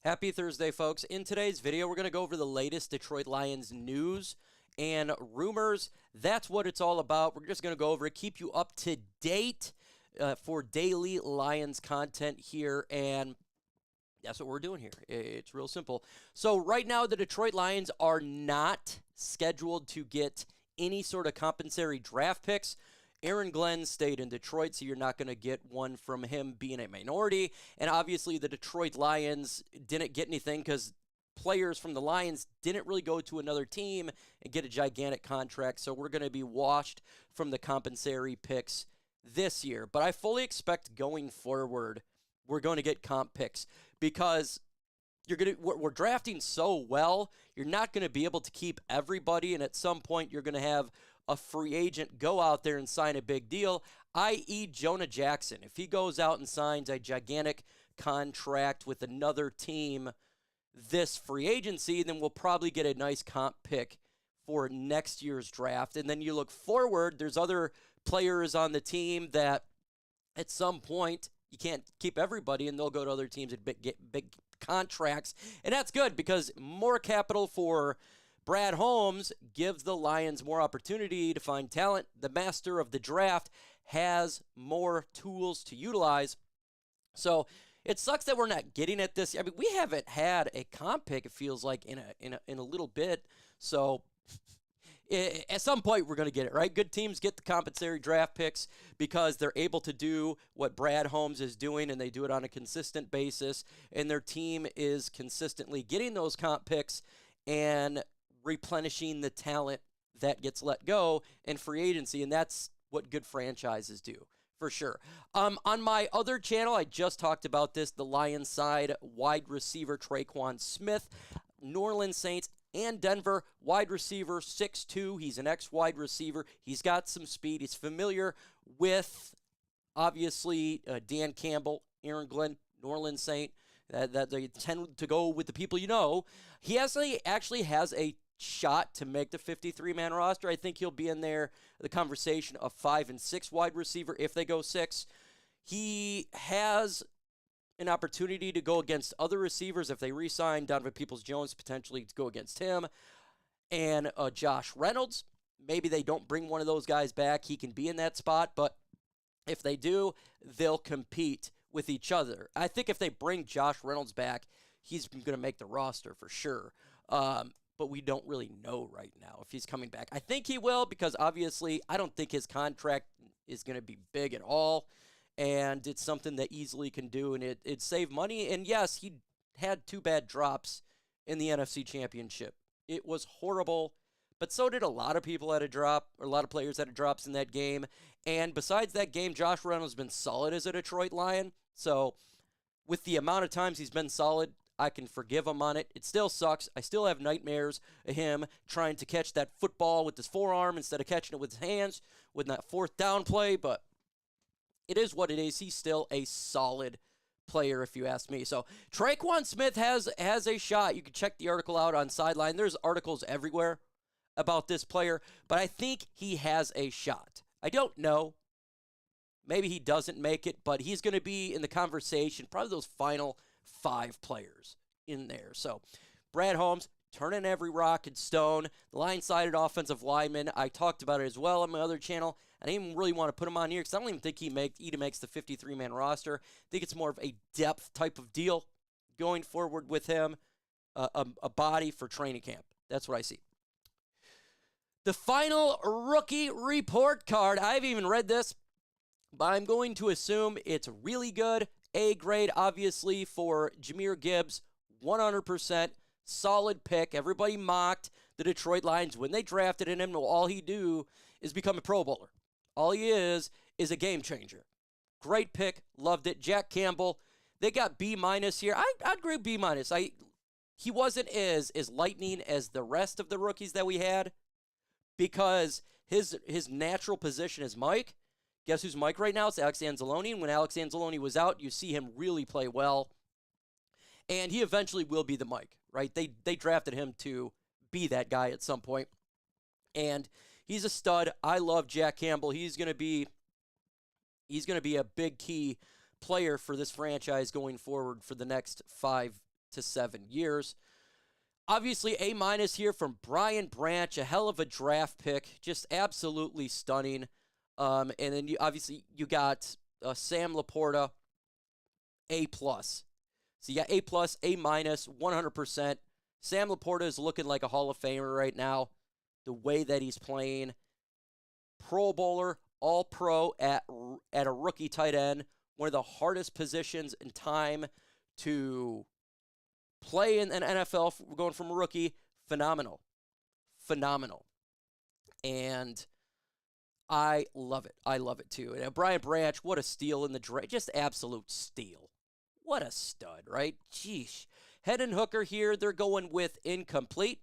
Happy Thursday, folks. In today's video, we're going to go over the latest Detroit Lions news and rumors. That's what it's all about. We're just going to go over it, keep you up to date for daily Lions content here, and that's what we're doing here. It's real simple. So right now, the Detroit Lions are not scheduled to get any sort of compensatory draft picks. Aaron Glenn stayed in Detroit, so you're not going to get one from him being a minority. And obviously, the Detroit Lions didn't get anything because players from the Lions didn't really go to another team and get a gigantic contract. So we're going to be washed from the compensatory picks this year. But I fully expect going forward, we're going to get comp picks because we're drafting so well, you're not going to be able to keep everybody, and at some point you're going to have a free agent go out there and sign a big deal, i.e. Jonah Jackson. If he goes out and signs a gigantic contract with another team this free agency, then we'll probably get a nice comp pick for next year's draft. And then you look forward, there's other players on the team that at some point you can't keep everybody, and they'll go to other teams and get big contracts. And that's good because more capital for Brad Holmes gives the Lions more opportunity to find talent. The master of the draft has more tools to utilize. So it sucks that we're not getting at this. I mean, we haven't had a comp pick, it feels like, in a little bit. So at some point, we're going to get it, right? Good teams get the compensatory draft picks because they're able to do what Brad Holmes is doing, and they do it on a consistent basis, and their team is consistently getting those comp picks and replenishing the talent that gets let go in free agency, and that's what good franchises do, for sure. On my other channel, I just talked about this, the Lions side, wide receiver Tre'Quan Smith, New Orleans Saints, and Denver, wide receiver, 6'2". He's an ex-wide receiver. He's got some speed. He's familiar with, obviously, Dan Campbell, Aaron Glenn, New Orleans St. That they tend to go with the people you know. He actually has a shot to make the 53-man roster. I think he'll be in there, the conversation of 5 and 6 wide receiver if they go 6. He has an opportunity to go against other receivers if they re-sign Donovan Peoples-Jones, potentially to go against him, and Josh Reynolds. Maybe they don't bring one of those guys back. He can be in that spot, but if they do, they'll compete with each other. I think if they bring Josh Reynolds back, he's going to make the roster for sure. But we don't really know right now if he's coming back. I think he will because obviously I don't think his contract is going to be big at all. And it's something that easily can do, and it'd save money. And yes, he had 2 bad drops in the NFC Championship. It was horrible, but so did a lot of people had a drop, or a lot of players had drops in that game. And besides that game, Josh Reynolds has been solid as a Detroit Lion. So with the amount of times he's been solid, I can forgive him on it. It still sucks. I still have nightmares of him trying to catch that football with his forearm instead of catching it with his hands with that 4th down play, but it is what it is. He's still a solid player, if you ask me. So Tre'Quan Smith has a shot. You can check the article out on Sideline. There's articles everywhere about this player, but I think he has a shot. I don't know. Maybe he doesn't make it, but he's going to be in the conversation, probably those final 5 players in there. So Brad Holmes, turning every rock and stone. The line-sided offensive lineman, I talked about it as well on my other channel. I didn't even really want to put him on here because I don't even think he makes the 53-man roster. I think it's more of a depth type of deal going forward with him, a body for training camp. That's what I see. The final rookie report card. I haven't even read this, but I'm going to assume it's really good. A grade, obviously, for Jahmyr Gibbs, 100%. Solid pick. Everybody mocked the Detroit Lions when they drafted him. All he do is become a Pro Bowler. All he is a game changer. Great pick. Loved it. Jack Campbell. They got B- here. I'd grade B-. He wasn't as lightning as the rest of the rookies that we had because his natural position is Mike. Guess who's Mike right now? It's Alex Anzalone. And when Alex Anzalone was out, you see him really play well. And he eventually will be the Mike, right? They drafted him to be that guy at some point. And he's a stud. I love Jack Campbell. He's going to be a big key player for this franchise going forward for the next 5 to 7 years. Obviously, A- here from Brian Branch, a hell of a draft pick, just absolutely stunning. And then you got Sam Laporta, A+. So you got A+, A-, 100%. Sam Laporta is looking like a Hall of Famer right now. The way that he's playing. Pro Bowler, All-Pro at a rookie tight end. One of the hardest positions in time to play in an NFL, going from a rookie. Phenomenal. And I love it. I love it too. And Brian Branch, what a steal in the draft. Just absolute steal. What a stud, right? Jeez. Hendon Hooker here, they're going with incomplete.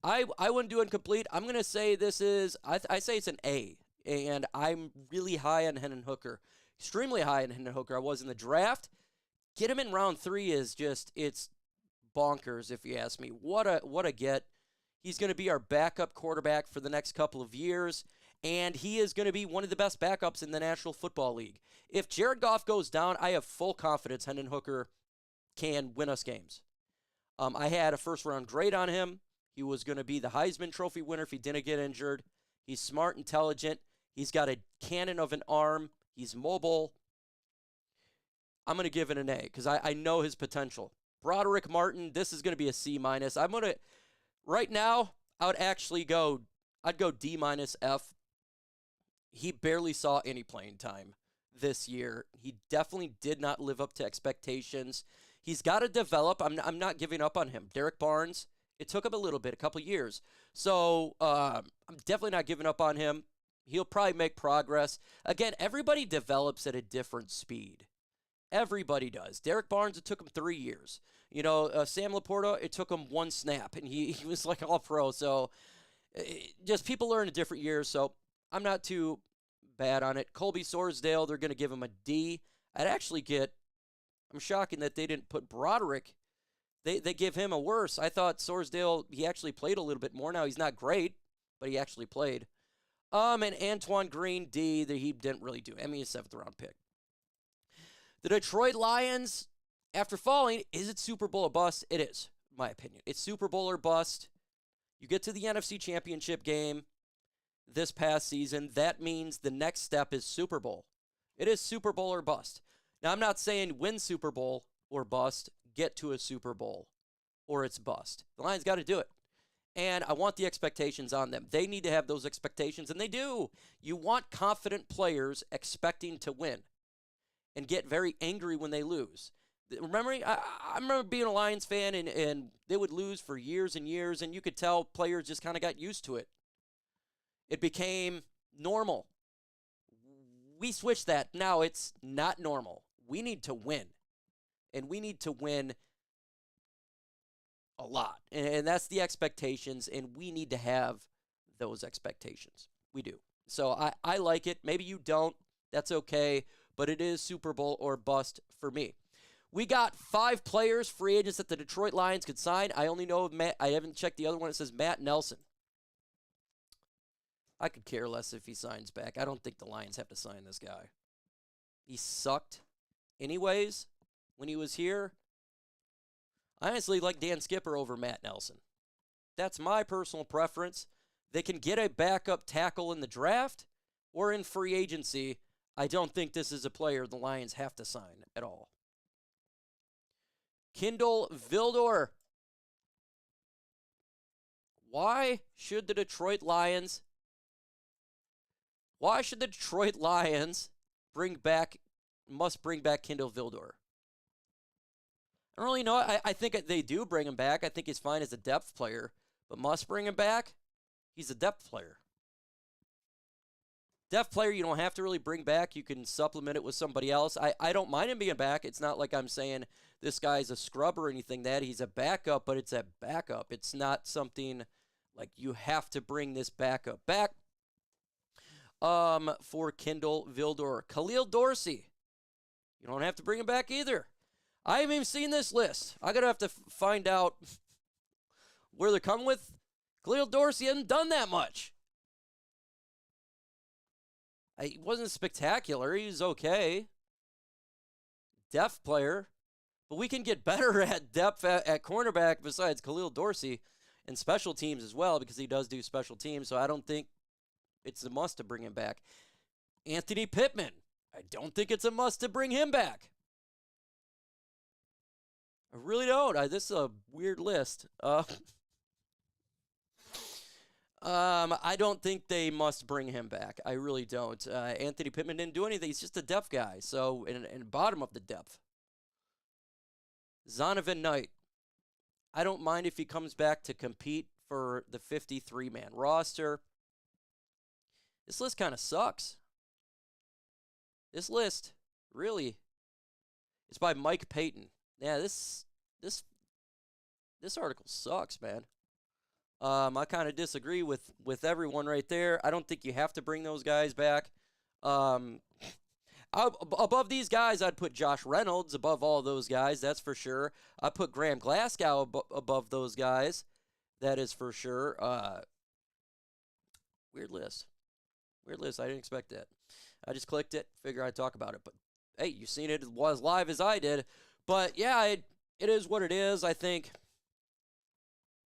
I wouldn't do incomplete. I'm going to say this is, I say it's an A. And I'm really high on Hendon Hooker. Extremely high on Hendon Hooker. I was in the draft. Get him in round 3 is just, it's bonkers if you ask me. What a get. He's going to be our backup quarterback for the next couple of years. And he is going to be one of the best backups in the National Football League. If Jared Goff goes down, I have full confidence Hendon Hooker can win us games. I had a first-round grade on him. He was going to be the Heisman Trophy winner if he didn't get injured. He's smart, intelligent. He's got a cannon of an arm. He's mobile. I'm going to give it an A because I know his potential. Broderick Martin, this is going to be a C-. Right now, I'd go D- F. He barely saw any playing time this year. He definitely did not live up to expectations. He's got to develop. I'm not giving up on him. Derek Barnes, it took him a little bit, a couple years. So I'm definitely not giving up on him. He'll probably make progress. Again, everybody develops at a different speed. Everybody does. Derek Barnes, it took him 3 years. Sam Laporta, it took him 1 snap, and he was like all pro. So just people learn at different years. So I'm not too bad on it. Colby Sorsdale, they're going to give him a D. I'm shocking that they didn't put Broderick. They give him a worse. I thought Sorsdale, he actually played a little bit more. Now, he's not great, but he actually played. And Antoine Green, D, that he didn't really do. He's a 7th-round pick. The Detroit Lions, after falling, is it Super Bowl or bust? It is, in my opinion. It's Super Bowl or bust. You get to the NFC Championship game this past season. That means the next step is Super Bowl. It is Super Bowl or bust. Now, I'm not saying win Super Bowl or bust, get to a Super Bowl, or it's bust. The Lions got to do it. And I want the expectations on them. They need to have those expectations, and they do. You want confident players expecting to win and get very angry when they lose. I remember being a Lions fan, and they would lose for years and years, and you could tell players just kind of got used to it. It became normal. We switched that. Now it's not normal. We need to win, and we need to win a lot. And that's the expectations, and we need to have those expectations. We do. So I like it. Maybe you don't. That's okay. But it is Super Bowl or bust for me. We got 5 players, free agents that the Detroit Lions could sign. I only know of Matt. I haven't checked the other one. It says Matt Nelson. I could care less if he signs back. I don't think the Lions have to sign this guy. He sucked anyways when he was here. I honestly like Dan Skipper over Matt Nelson. That's my personal preference. They can get a backup tackle in the draft or in free agency. I don't think this is a player the Lions have to sign at all. Kindle Vildor. Why should the Detroit Lions bring back Kindle Vildor? I don't really know. I think they do bring him back. I think he's fine as a depth player. But must bring him back? He's a depth player. Depth player you don't have to really bring back. You can supplement it with somebody else. I don't mind him being back. It's not like I'm saying this guy's a scrub or anything that. He's a backup, but it's a backup. It's not something like you have to bring this backup back. For Kindle Vildor. Khalil Dorsey. You don't have to bring him back either. I haven't even seen this list. I'm going to have to find out where they're coming with. Khalil Dorsey hasn't done that much. He wasn't spectacular. He was okay. Depth player. But we can get better at depth at cornerback besides Khalil Dorsey and special teams as well, because he does do special teams. So I don't think it's a must to bring him back. Anthony Pittman. I don't think it's a must to bring him back. I really don't. This is a weird list. I don't think they must bring him back. I really don't. Anthony Pittman didn't do anything. He's just a depth guy. So, in bottom of the depth. Zonovan Knight. I don't mind if he comes back to compete for the 53-man roster. This list kind of sucks. This list, really, it's by Mike Payton. Yeah, this article sucks, man. I kind of disagree with everyone right there. I don't think you have to bring those guys back. Above these guys, I'd put Josh Reynolds above all those guys. That's for sure. I'd put Graham Glasgow above those guys. That is for sure. Weird list. Weird list. I didn't expect that. I just clicked it, figure I'd talk about it. But, hey, you've seen it as live as I did. But, yeah, it is what it is. I think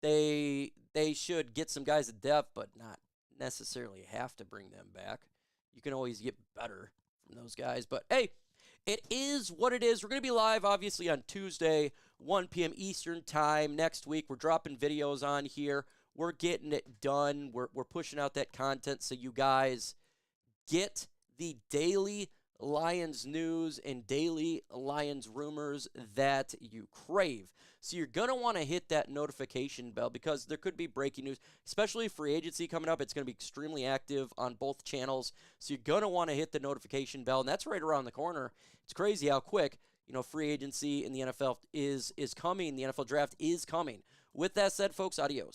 they should get some guys at depth, but not necessarily have to bring them back. You can always get better from those guys. But, hey, it is what it is. We're going to be live, obviously, on Tuesday, 1 p.m. Eastern time next week. We're dropping videos on here. We're getting it done. We're pushing out that content so you guys get the daily Lions news and daily Lions rumors that you crave. So you're going to want to hit that notification bell because there could be breaking news, especially free agency coming up. It's going to be extremely active on both channels. So you're going to want to hit the notification bell, and that's right around the corner. It's crazy how quick, free agency in the NFL is coming. The NFL draft is coming. With that said, folks, adios.